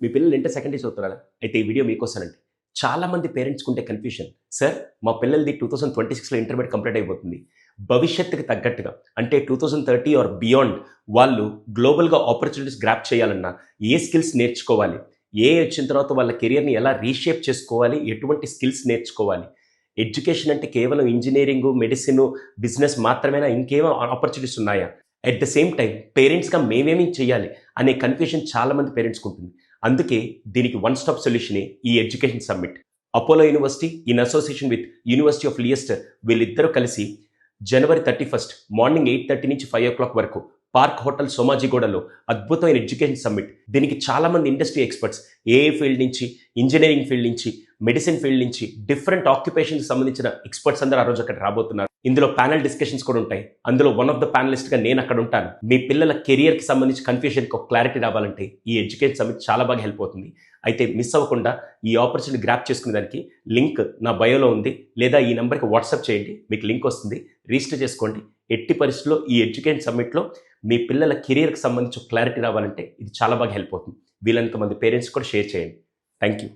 మీ పిల్లలు inter second year చదువుతున్నారా? అయితే ఈ వీడియో మీకోసమండి. చాలామంది పేరెంట్స్‌కి ఉండే కన్‌ఫ్యూషన్. సార్ మా పిల్లలది 2026లో ఇంటర్మీడియేట్ కంప్లీట్ అయిపోతుంది. భవిష్యత్తుకి తగ్గట్టుగా అంటే 2030 ఆర్ బియాండ్ వాళ్ళు గ్లోబల్‌గా ఆపర్చునిటీస్ గ్రాబ్ చేయాలన్నా ఏ స్కిల్స్ నేర్చుకోవాలి? వచ్చిన తర్వాత వాళ్ళ కెరియర్‌ని ఎలా రీషేప్ చేసుకోవాలి? ఎటువంటి స్కిల్స్ నేర్చుకోవాలి? ఎడ్యుకేషన్ అంటే కేవలం ఇంజినీరింగు, మెడిసిను, బిజినెస్ మాత్రమేనా? ఇంకేమో ఆపర్చునిటీస్ ఉన్నాయా? అట్ ద సేమ్ టైమ్ పేరెంట్స్‌గా మేమేమి చేయాలి? అనే కన్‌ఫ్యూషన్ చాలామంది పేరెంట్స్‌కి ఉంటుంది. అందుకే దీనికి వన్ స్టాప్ సొల్యూషనే ఈ education summit. Apollo University in association with University of Leicester వీళ్ళిద్దరూ కలిసి జనవరి 31 మార్నింగ్ 8:30 నుంచి 5 వరకు పార్క్ హోటల్ సోమాజిగూడలో అద్భుతమైన ఎడ్యుకేషన్ సమ్మిట్. దీనికి చాలామంది ఇండస్ట్రీ ఎక్స్పర్ట్స్ ఏఏ ఫీల్డ్ నుంచి, ఇంజనీరింగ్ ఫీల్డ్ నుంచి, మెడిసిన్ ఫీల్డ్ నుంచి డిఫరెంట్ ఆక్యుపేషన్కి సంబంధించిన ఎక్స్పర్ట్స్ అందరూ ఆ రోజు అక్కడ రాబోతున్నారు. ఇందులో ప్యానల్ డిస్కషన్స్ కూడా ఉంటాయి. అందులో వన్ ఆఫ్ ద ప్యానలిస్ట్గా నేను అక్కడ ఉంటాను. మీ పిల్లల కెరియర్కి సంబంధించి కన్ఫ్యూషన్కి ఒక క్లారిటీ రావాలంటే ఈ ఎడ్యుకేషన్ సమ్మిట్ చాలా బాగా హెల్ప్ అవుతుంది. అయితే మిస్ అవ్వకుండా ఈ ఆపర్చునిటీ గ్రాప్ చేసుకునే దానికి లింక్ నా బయోలో ఉంది, లేదా ఈ నెంబర్కి వాట్సాప్ చేయండి, మీకు లింక్ వస్తుంది, రిజిస్టర్ చేసుకోండి. ఎట్టి పరిస్థితుల్లో ఈ ఎడ్యుకేషన్ సమ్మిట్లో మీ పిల్లల కెరియర్కి సంబంధించి క్లారిటీ రావాలంటే ఇది చాలా బాగా హెల్ప్ అవుతుంది. వీలైనంత మంది పేరెంట్స్ కూడా షేర్ చేయండి. Thank you.